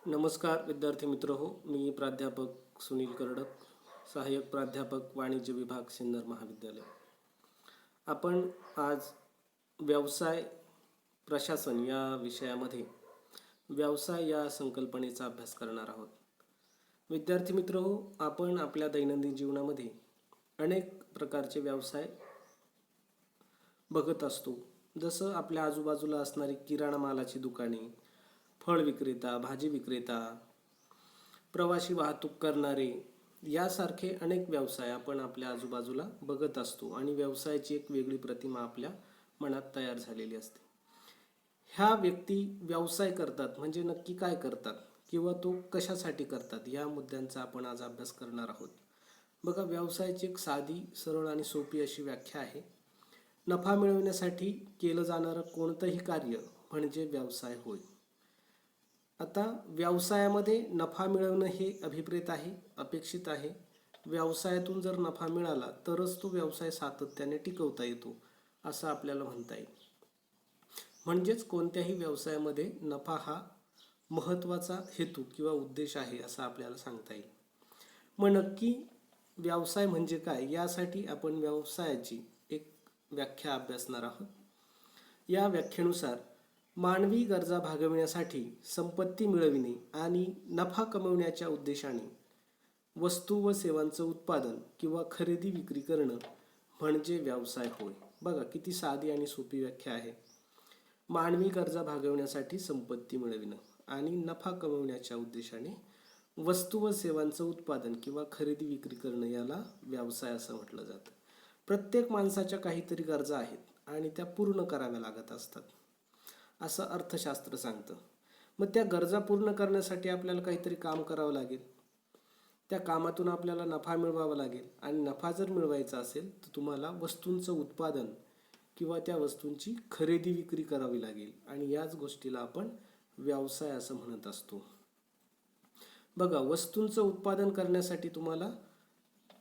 नमस्कार विद्यार्थी मित्र हो, मी प्राध्यापक सुनील करडक, सहाय्यक प्राध्यापक वाणिज्य विभाग सिन्नर महाविद्यालय. आपण आज व्यवसाय प्रशासन या विषयामध्ये व्यवसाय या संकल्पनेचा अभ्यास करणार आहोत. विद्यार्थी मित्र हो, आपण आपल्या दैनंदिन जीवनामध्ये अनेक प्रकारचे व्यवसाय बघत असतो. जसं आपल्या आजूबाजूला असणारी किराणा मालाची दुकाने, फळ विक्रेता, भाजी विक्रेता, प्रवासी वाहतूक करणारे यासारखे अनेक व्यवसाय आपण आपल्या आजूबाजूला बघत असतो आणि व्यवसायाची एक वेगळी प्रतिमा आपल्या मनात तयार झालेली असते. ह्या व्यक्ती व्यवसाय करतात म्हणजे नक्की काय करतात किंवा तो कशासाठी करतात या मुद्द्यांचा आपण आज अभ्यास करणार आहोत. बघा, व्यवसायाची एक साधी, सरळ आणि सोपी अशी व्याख्या आहे. नफा मिळवण्यासाठी केलं जाणारं कोणतंही कार्य म्हणजे व्यवसाय होय. आता व्यवसायामध्ये नफा मिळवणं हे अभिप्रेत आहे, अपेक्षित आहे. व्यवसायातून जर नफा मिळाला तरच तो व्यवसाय सातत्याने टिकवता येतो असं आपल्याला म्हणता येईल. म्हणजेच कोणत्याही व्यवसायामध्ये नफा हा महत्त्वाचा हेतू किंवा उद्देश आहे असं आपल्याला सांगता येईल. मग नक्की व्यवसाय म्हणजे काय यासाठी आपण व्यवसायाची एक व्याख्या अभ्यासणार आहोत. या व्याख्येनुसार मानवी गरजा भागविण्यासाठी संपत्ती मिळविणे आणि नफा कमवण्याच्या उद्देशाने वस्तू व सेवांचं उत्पादन किंवा खरेदी विक्री करणं म्हणजे व्यवसाय होय. बघा, किती साधी आणि सोपी व्याख्या आहे. मानवी गरजा भागवण्यासाठी संपत्ती मिळविणं आणि नफा कमवण्याच्या उद्देशाने वस्तू व सेवांचं उत्पादन किंवा खरेदी विक्री करणं याला व्यवसाय असं म्हटलं जातं. प्रत्येक माणसाच्या काहीतरी गरजा आहेत आणि त्या पूर्ण कराव्या लागत असतात असं अर्थशास्त्र सांगतं. मग त्या गरजा पूर्ण करण्यासाठी आपल्याला काहीतरी काम करावं लागेल. त्या कामातून आपल्याला नफा मिळवावा लागेल आणि नफा जर मिळवायचा असेल तर तुम्हाला वस्तूंचं उत्पादन किंवा त्या वस्तूंची खरेदी विक्री करावी लागेल आणि याच गोष्टीला आपण व्यवसाय असं म्हणत असतो. बघा, वस्तूंचं उत्पादन करण्यासाठी तुम्हाला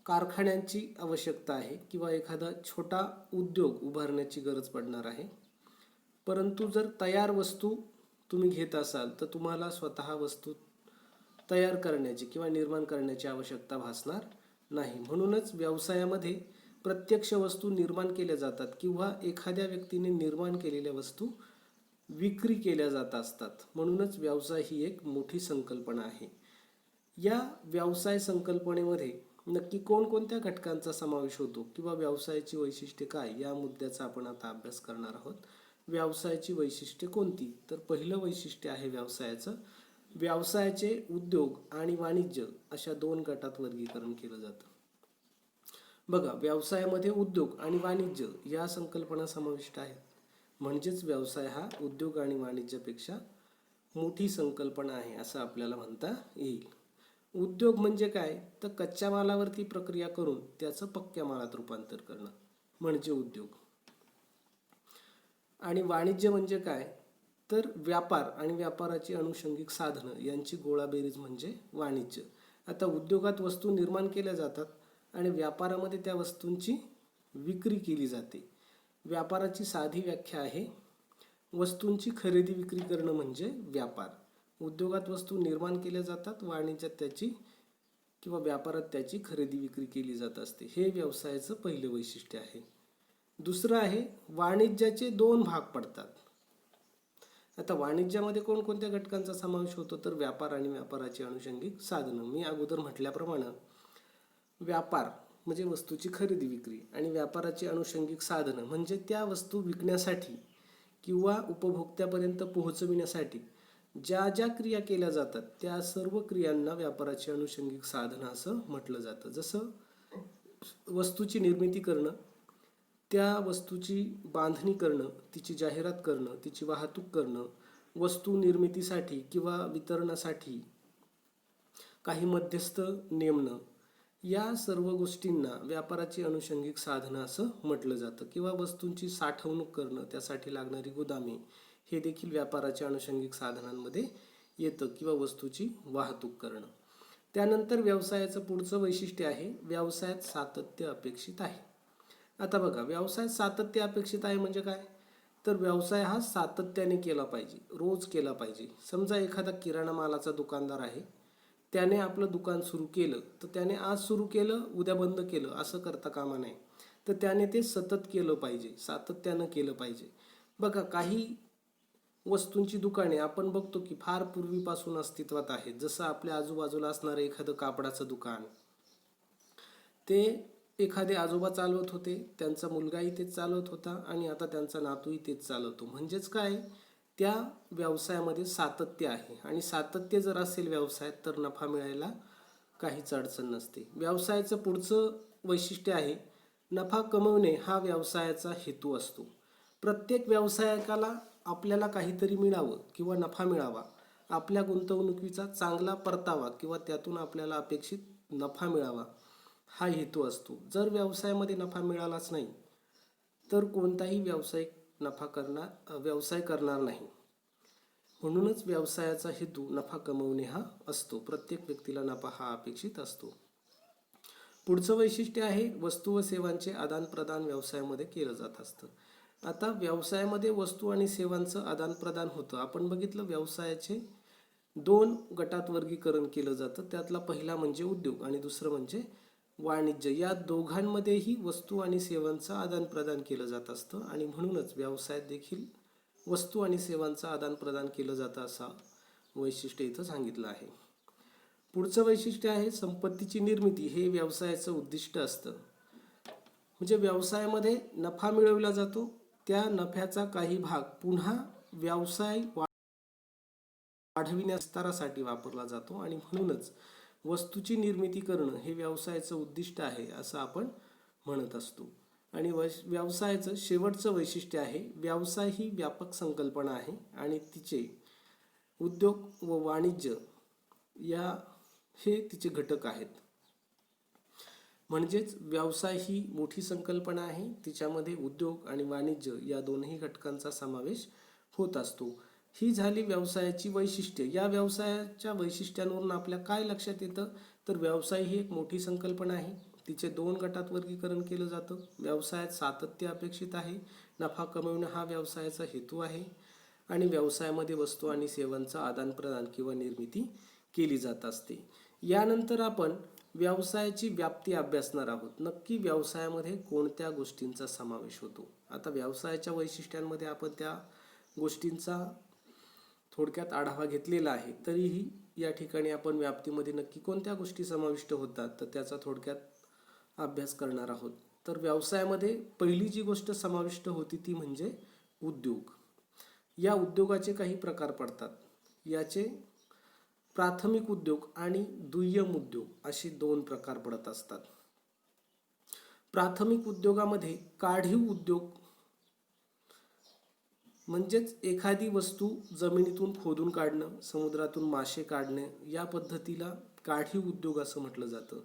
कारखान्यांची आवश्यकता आहे किंवा एखादा छोटा उद्योग उभारण्याची गरज पडणार आहे. परंतु जर तयार वस्तू तुम्ही घेत असाल तर तुम्हाला स्वतः वस्तू तयार करण्याची किंवा निर्माण करण्याची आवश्यकता भासणार नाही. म्हणूनच व्यवसायामध्ये प्रत्यक्ष वस्तू निर्माण केल्या जातात किंवा एखाद्या व्यक्तीने निर्माण केलेल्या वस्तू विक्री केल्या जात असतात. म्हणूनच व्यवसाय ही एक मोठी संकल्पना आहे. या व्यवसाय संकल्पनेमध्ये नक्की कोणकोणत्या घटकांचा समावेश होतो किंवा व्यवसायाची वैशिष्ट्ये काय या मुद्द्याचा आपण आता अभ्यास करणार आहोत. व्यवसायाची वैशिष्ट्ये कोणती? तर पहिलं वैशिष्ट्य आहे व्यवसायाचं, व्यवसायाचे उद्योग आणि वाणिज्य अशा दोन गटात वर्गीकरण केलं जातं. बघा, व्यवसायामध्ये उद्योग आणि वाणिज्य या संकल्पना समाविष्ट आहेत. म्हणजेच व्यवसाय हा उद्योग आणि वाणिज्यापेक्षा मोठी संकल्पना आहे असं आपल्याला म्हणता येईल. उद्योग म्हणजे काय तर कच्च्या मालावरती प्रक्रिया करून त्याचं पक्क्या मालात रूपांतर करणं म्हणजे उद्योग. आणि वाणिज्य म्हणजे काय तर व्यापार आणि व्यापाराची अनुषंगिक साधनं यांची गोळाबेरीज म्हणजे वाणिज्य. आता उद्योगात वस्तू निर्माण केल्या जातात आणि व्यापारामध्ये त्या वस्तूंची विक्री केली जाते. व्यापाराची साधी व्याख्या आहे, वस्तूंची खरेदी विक्री करणं म्हणजे व्यापार. उद्योगात वस्तू निर्माण केल्या जातात, वाणिज्यात त्याची किंवा व्यापारात त्याची खरेदी विक्री केली जात असते. हे व्यवसायाचं पहिलं वैशिष्ट्य आहे. दुसरं आहे वाणिज्याचे दोन भाग पडतात. आता वाणिज्यामध्ये कोणकोणत्या घटकांचा समावेश होतो तर व्यापार आणि व्यापाराची अनुषंगिक साधनं. मी अगोदर म्हटल्याप्रमाणे व्यापार म्हणजे वस्तूची खरेदी विक्री आणि व्यापाराची अनुषंगिक साधनं म्हणजे त्या वस्तू विकण्यासाठी किंवा उपभोक्त्यापर्यंत पोहोचविण्यासाठी ज्या ज्या क्रिया केल्या जातात त्या सर्व क्रियांना व्यापाराची अनुषंगिक साधनं असं म्हटलं जातं. जसं वस्तूची निर्मिती करणं, त्या वस्तूची बांधणी करणं, तिची जाहिरात करणं, तिची वाहतूक करणं, वस्तू निर्मितीसाठी किंवा वितरणासाठी काही मध्यस्थ नेमणं, या सर्व गोष्टींना व्यापाराची अनुषंगिक साधनं असं म्हटलं जातं. किंवा वस्तूंची साठवणूक करणं, त्यासाठी लागणारी गोदामे हे देखील व्यापाराच्या अनुषंगिक साधनांमध्ये येतं किंवा वस्तूची वाहतूक करणं. त्यानंतर व्यवसायाचं पुढचं वैशिष्ट्य आहे व्यवसायात सातत्य अपेक्षित आहे. आता बघा, व्यवसायात सातत्य अपेक्षित आहे म्हणजे काय तर व्यवसाय हा सातत्याने केला पाहिजे, रोज केला पाहिजे. समजा एखादा किराणा मालाचा दुकानदार आहे, त्याने आपलं दुकान सुरू केलं, तर त्याने आज सुरू केलं उद्या बंद केलं असं करता कामा नये. तर त्याने ते सतत केलं पाहिजे, सातत्यानं केलं पाहिजे. बघा, काही वस्तूंची दुकाने आपण बघतो की फार पूर्वीपासून अस्तित्वात आहेत. जसं आपल्या आजूबाजूला असणारं एखादं कापडाचं दुकान, ते एखादे आजोबा चालवत होते, त्यांचा मुलगाही तेच चालवत होता आणि आता त्यांचा नातूही तेच चालवतो. म्हणजेच काय, त्या व्यवसायामध्ये सातत्य आहे आणि सातत्य जर असेल व्यवसायात तर नफा मिळायला काहीच अडचण नसते. व्यवसायाचं पुढचं वैशिष्ट्य आहे नफा कमवणे. हा व्यवसायाचा हेतू असतो. प्रत्येक व्यावसायिकाला आपल्याला काहीतरी मिळावं किंवा नफा मिळावा, आपल्या गुंतवणुकीचा चांगला परतावा किंवा त्यातून आपल्याला अपेक्षित नफा मिळावा, हा हेतू असतो. जर व्यवसायामध्ये नफा मिळालाच नाही तर कोणताही व्यवसाय करणार नाही. म्हणूनच व्यवसायाचा हेतू नफा कमवणे हा असतो. प्रत्येक व्यक्तीला नफा हा अपेक्षित असतो. पुढचं वैशिष्ट्य आहे वस्तू व सेवांचे आदानप्रदान व्यवसायामध्ये केलं जात असतं. आता व्यवसायामध्ये वस्तू आणि सेवांचं आदानप्रदान होतं. आपण बघितलं व्यवसायाचे 2 गटात वर्गीकरण केलं जातं. त्यातला पहिला म्हणजे उद्योग आणि दुसरं म्हणजे वाणिज्य. या दोघांमध्येही वस्तू आणि सेवांचं आदानप्रदान केलं जात असतं आणि म्हणूनच व्यवसायात देखील वस्तू आणि सेवांचं आदानप्रदान केलं जातं असा वैशिष्ट्य इथं सांगितलं आहे. पुढचं वैशिष्ट्य आहे संपत्तीची निर्मिती. हे व्यवसायाचं उद्दिष्ट असतं. म्हणजे व्यवसायामध्ये नफा मिळवला जातो, त्या नफ्याचा काही भाग पुन्हा व्यवसाय वाढविण्यास विस्तारासाठी वापरला जातो आणि म्हणूनच वस्तूची निर्मिती करणं हे व्यवसायाचं उद्दिष्ट आहे असं आपण म्हणत असतो. आणि व्यवसायाचं शेवटचं वैशिष्ट्य आहे व्यवसाय ही व्यापक संकल्पना आहे आणि तिचे उद्योग व वाणिज्य हे तिचे घटक आहेत. म्हणजेच व्यवसाय ही मोठी संकल्पना आहे, तिच्यामध्ये उद्योग आणि वाणिज्य या दोन्ही घटकांचा समावेश होत असतो. ही झाली व्यवसायाची वैशिष्ट्ये. या व्यवसायाच्या वैशिष्ट्यांवरून आपल्या काय लक्षात येतं, तर व्यवसाय ही एक मोठी संकल्पना आहे, तिचे 2 गटात वर्गीकरण केलं जातं. व्यवसायात सातत्य अपेक्षित आहे, नफा कमवणं हा व्यवसायाचा हेतू आहे आणि व्यवसायामध्ये वस्तू आणि सेवांचं आदानप्रदान किंवा निर्मिती केली जात असते. यानंतर आपण व्यवसायाची व्याप्ती अभ्यासणार आहोत. नक्की व्यवसायामध्ये कोणत्या गोष्टींचा समावेश होतो. आता व्यवसायाच्या वैशिष्ट्यांमध्ये आपण त्या गोष्टींचा थोडक्यात आढावा घेतलेला आहे, तरीही या ठिकाणी आपण व्याप्तीमध्ये नक्की कोणत्या गोष्टी समाविष्ट होतात तर त्याचा थोडक्यात अभ्यास करणार आहोत. तर व्यवसायामध्ये पहिली जी गोष्ट समाविष्ट होती ती म्हणजे उद्योग. या उद्योगाचे काही प्रकार पडतात. याचे प्राथमिक उद्योग आणि दुय्यम उद्योग असे 2 प्रकार पडत असतात. प्राथमिक उद्योगामध्ये काढीव उद्योग म्हणजेच एखादी वस्तू जमिनीतून खोदून काढणं, समुद्रातून मासे काढणे, या पद्धतीला काढीव उद्योग असं म्हटलं जातं.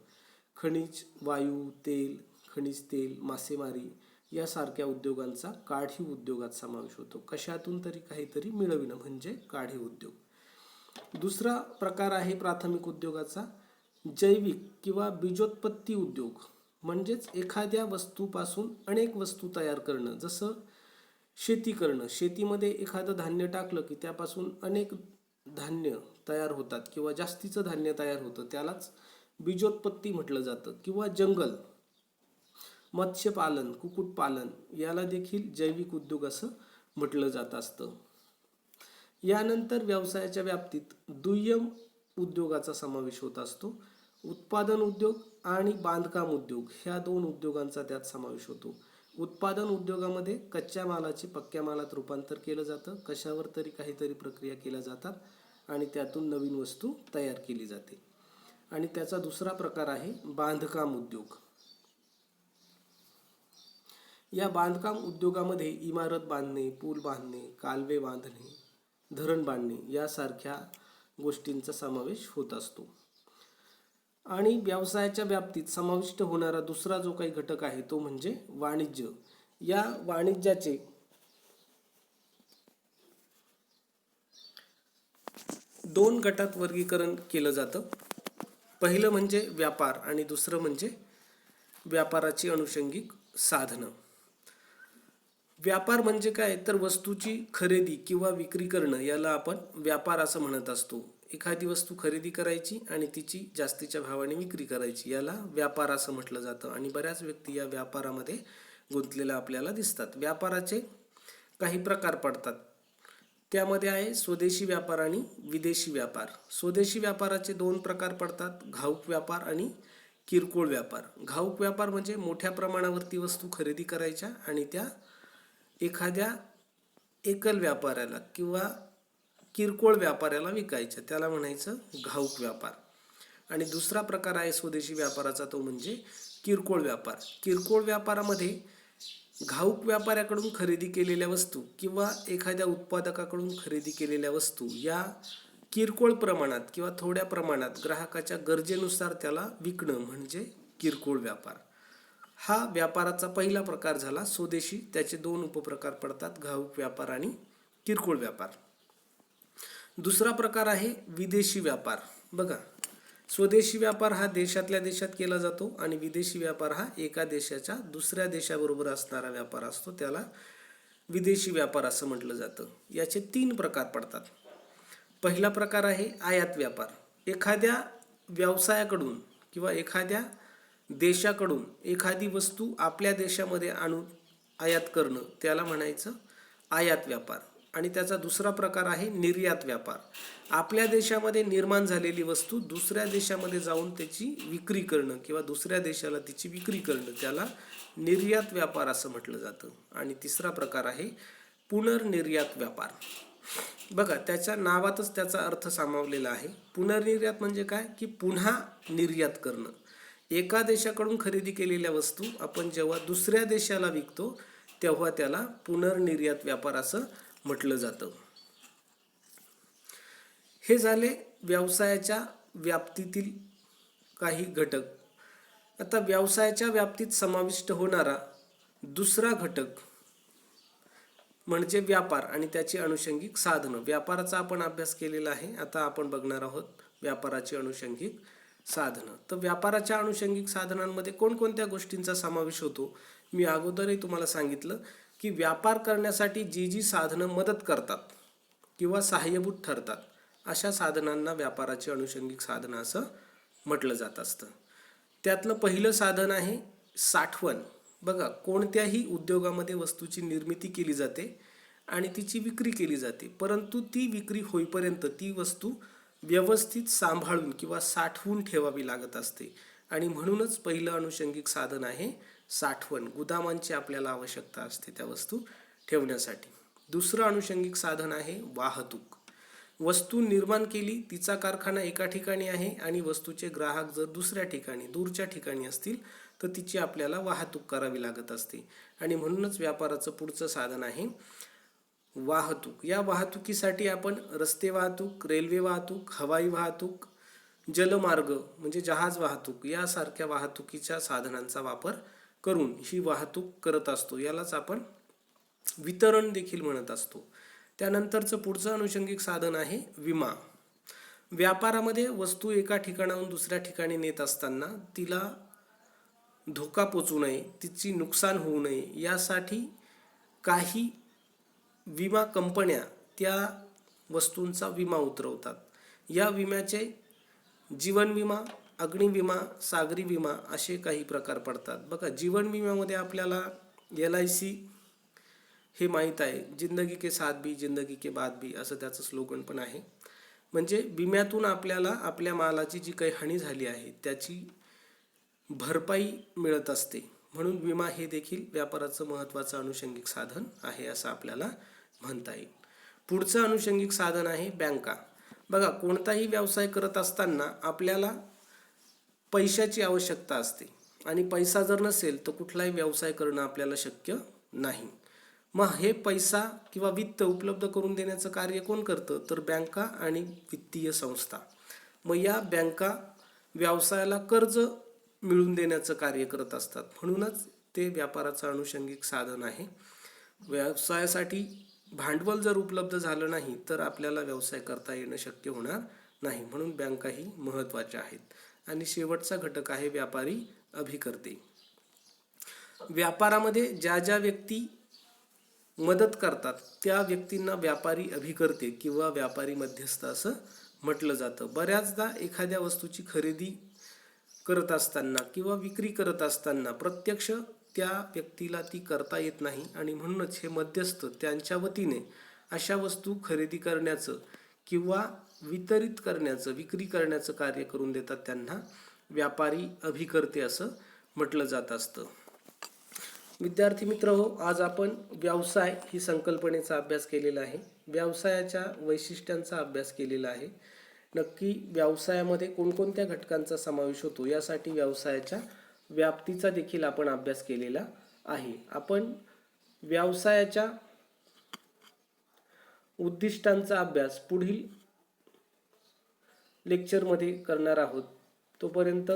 खनिज वायू, तेल, खनिज तेल, मासेमारी यासारख्या उद्योगांचा काढीव उद्योगात समावेश होतो. कशातून तरी काहीतरी मिळविणं म्हणजे काढीव उद्योग. दुसरा प्रकार आहे प्राथमिक उद्योगाचा जैविक किंवा बीजोत्पत्ती उद्योग. म्हणजेच एखाद्या वस्तूपासून अनेक वस्तू तयार करणं. जसं शेती करणं, शेतीमध्ये एखादं धान्य टाकलं की त्यापासून अनेक धान्य तयार होतात किंवा जास्तीचं धान्य तयार होतं, त्यालाच बीजोत्पत्ती म्हटलं जातं. किंवा जंगल, मत्स्यपालन, कुक्कुटपालन याला देखील जैविक उद्योग असं म्हटलं जात असतं. यानंतर व्यवसायाच्या व्याप्तीत दुय्यम उद्योगाचा समावेश होत असतो. उत्पादन उद्योग आणि बांधकाम उद्योग ह्या 2 उद्योगांचा त्यात समावेश होतो. उत्पादन उद्योगामध्ये कच्च्या मालाचे पक्क्या मालात रूपांतर केलं जातं. कशावर तरी काहीतरी प्रक्रिया केल्या जातात आणि त्यातून नवीन वस्तू तयार केली जाते. आणि त्याचा दुसरा प्रकार आहे बांधकाम उद्योग. या बांधकाम उद्योगामध्ये इमारत बांधणे, पूल बांधणे, कालवे बांधणे, धरण बांधणे यासारख्या गोष्टींचा समावेश होत असतो. आणि व्यवसायाच्या व्याप्तीत समाविष्ट होणारा दुसरा जो काही घटक आहे तो म्हणजे वाणिज्य. या वाणिज्याचे 2 गटात वर्गीकरण केलं जातं. पहिलं म्हणजे व्यापार आणि दुसरं म्हणजे व्यापाराची अनुषंगिक साधनं. व्यापार म्हणजे काय, तर वस्तूची खरेदी किंवा विक्री करणं याला आपण व्यापार असं म्हणत असतो. एखादी वस्तू खरेदी करायची आणि तिची जास्तीच्या भावाने विक्री करायची, याला व्यापार असं म्हटलं जातं. आणि बऱ्याच व्यक्ती या व्यापारामध्ये गुंतलेल्या आपल्याला दिसतात. व्यापाराचे काही प्रकार पडतात. त्यामध्ये आहे स्वदेशी व्यापार आणि विदेशी व्यापार. स्वदेशी व्यापाराचे दोन प्रकार पडतात, घाऊक व्यापार आणि किरकोळ व्यापार. घाऊक व्यापार म्हणजे मोठ्या प्रमाणावरती वस्तू खरेदी करायच्या आणि त्या एखाद्या एकल व्यापाऱ्याला किंवा किरकोळ व्यापाऱ्याला विकायच्या, त्याला म्हणायचं घाऊक व्यापार. आणि दुसरा प्रकार आहे स्वदेशी व्यापाराचा, तो म्हणजे किरकोळ व्यापार. किरकोळ व्यापारामध्ये घाऊक व्यापाऱ्याकडून खरेदी केलेल्या वस्तू किंवा एखाद्या उत्पादकाकडून खरेदी केलेल्या वस्तू या किरकोळ प्रमाणात किंवा थोड्या प्रमाणात ग्राहकाच्या गरजेनुसार त्याला विकणं म्हणजे किरकोळ व्यापार. हा व्यापाराचा पहिला प्रकार झाला स्वदेशी. त्याचे दोन उपप्रकार पडतात, घाऊक व्यापार आणि किरकोळ व्यापार. दुसरा प्रकार आहे विदेशी व्यापार. बघा, स्वदेशी व्यापार हा देशातल्या देशात केला जातो आणि विदेशी व्यापार हा एका देशाच्या दुसऱ्या देशाबरोबर असणारा व्यापार असतो, त्याला विदेशी व्यापार असं म्हटलं जातं. याचे तीन प्रकार पडतात. पहिला प्रकार आहे आयात व्यापार. एखाद्या व्यवसायाकडून किंवा एखाद्या देशाकडून एखादी वस्तू आपल्या देशामध्ये आणून आयात करणं, त्याला म्हणायचं आयात व्यापार. आणि त्याचा दुसरा प्रकार आहे निर्यात व्यापार. आपल्या देशामध्ये निर्माण झालेली वस्तू दुसऱ्या देशामध्ये जाऊन त्याची विक्री करणं किंवा दुसऱ्या देशाला तिची विक्री करणं, त्याला निर्यात व्यापार असं म्हटलं जातं. आणि तिसरा प्रकार आहे पुनर्निर्यात व्यापार. बघा, त्याच्या नावातच त्याचा अर्थ सामावलेला आहे. पुनर्निर्यात म्हणजे काय, की पुन्हा निर्यात करणं. एका देशाकडून खरेदी केलेल्या वस्तू आपण जेव्हा दुसऱ्या देशाला विकतो तेव्हा त्याला पुनर्निर्यात व्यापार असं म्हटलं जातं. हे झाले व्यवसायाच्या व्याप्तीतील काही घटक. आता व्यवसायाच्या व्याप्तीत समाविष्ट होणारा दुसरा घटक म्हणजे व्यापार आणि त्याची अनुषंगिक साधनं. व्यापाराचा आपण अभ्यास केलेला आहे, आता आपण बघणार आहोत व्यापाराची अनुषंगिक साधनं. तर व्यापाराच्या अनुषंगिक साधनांमध्ये कोणकोणत्या गोष्टींचा समावेश होतो, मी अगोदरही तुम्हाला सांगितलं की व्यापार करण्यासाठी जी जी साधनं मदत करतात किंवा सहाय्यभूत ठरतात, अशा साधनांना व्यापाराची अनुषंगिक साधनं असं म्हटलं जात असतं. त्यातलं पहिलं साधन आहे साठवण. बघा, कोणत्याही उद्योगामध्ये वस्तूची निर्मिती केली जाते आणि तिची विक्री केली जाते, परंतु ती विक्री होईपर्यंत ती वस्तू व्यवस्थित सांभाळून किंवा साठवून ठेवावी लागत असते. आणि म्हणूनच पहिलं अनुषंगिक साधन आहे साठवण. गुदामांची आपल्याला आवश्यकता असते त्या वस्तू ठेवण्यासाठी. दुसरं अनुषंगिक साधन आहे वाहतूक. वस्तू निर्माण केली, तिचा कारखाना एका ठिकाणी आहे आणि वस्तूचे ग्राहक जर दुसऱ्या ठिकाणी दूरच्या ठिकाणी असतील तर तिची आपल्याला वाहतूक करावी लागत असते. आणि म्हणूनच व्यापाराचं पुढचं साधन आहे वाहतूक. या वाहतुकीसाठी आपण रस्ते वाहतूक, रेल्वे वाहतूक, हवाई वाहतूक, जलमार्ग म्हणजे जहाज वाहतूक यासारख्या वाहतुकीच्या साधनांचा वापर करून ही वाहतूक करत असतो. यालाच आपण वितरण देखील म्हणत असतो. त्यानंतरचं पुढचं अनुषंगिक साधन आहे विमा. व्यापारामध्ये वस्तू एका ठिकाणाहून दुसऱ्या ठिकाणी नेत असताना तिला धोका पोचू नये, तिची नुकसान होऊ नये यासाठी काही विमा कंपन्या त्या वस्तूंचा विमा उतरवतात. या विम्याचे जीवन विमा, अग्निविमा, सागरी विमा असे काही प्रकार पडतात. बघा, जीवन विम्यामध्ये आपल्याला LIC हे माहीत आहे, जिंदगी के साथ भी जिंदगी के बाद भी असं त्याचं स्लोगन पण आहे. म्हणजे विम्यातून आपल्याला आपल्या मालाची जी काही हानी झाली आहे त्याची भरपाई मिळत असते. म्हणून विमा हे देखील व्यापाराचं महत्त्वाचं अनुषंगिक साधन आहे असं आपल्याला म्हणता येईल. पुढचं अनुषंगिक साधन आहे बँका. बघा, कोणताही व्यवसाय करत असताना आपल्याला पैशाची आवश्यकता असते आणि पैसा जर नसेल तर कुठलाही व्यवसाय करणं आपल्याला शक्य नाही. मग हे पैसा किंवा वित्त उपलब्ध करून देण्याचं कार्य कोण करतं, तर बँका आणि वित्तीय संस्था. मग या बँका व्यवसायाला कर्ज मिळवून देण्याचं कार्य करत असतात. म्हणूनच ते व्यापाराचं अनुषंगिक साधन आहे. व्यवसायासाठी भांडवल जर उपलब्ध झालं नाही तर आपल्याला व्यवसाय करता येणं शक्य होणार नाही. म्हणून बँकाही महत्त्वाच्या आहेत. आणि शेवटचा घटक आहे व्यापारी अभिकर्ते. व्यापारामध्ये ज्या ज्या व्यक्ती मदत करतात त्या व्यक्तींना व्यापारी अभिकर्ते किंवा व्यापारी मध्यस्थ असं म्हटलं जातं. बऱ्याचदा एखाद्या वस्तूची खरेदी करत असताना किंवा विक्री करत असताना प्रत्यक्ष त्या व्यक्तीला ती करता येत नाही आणि म्हणूनच हे मध्यस्थ त्यांच्या वतीने अशा वस्तू खरेदी करण्याचं किंवा वितरित करण्याचं, विक्री करण्याचं कार्य करून देतात. त्यांना व्यापारी अभिकर्ते असं म्हटलं जात असतं. विद्यार्थी मित्र हो, आज आपण व्यवसाय ही संकल्पनेचा अभ्यास केलेला आहे. व्यवसायाच्या वैशिष्ट्यांचा अभ्यास केलेला आहे. नक्की व्यवसायामध्ये कोणकोणत्या घटकांचा समावेश होतो यासाठी व्यवसायाच्या व्याप्तीचा देखील आपण अभ्यास केलेला आहे. आपण व्यवसायाच्या उद्दिष्टांचा अभ्यास पुढील लेक्चरमध्ये करणार आहोत. तोपर्यंत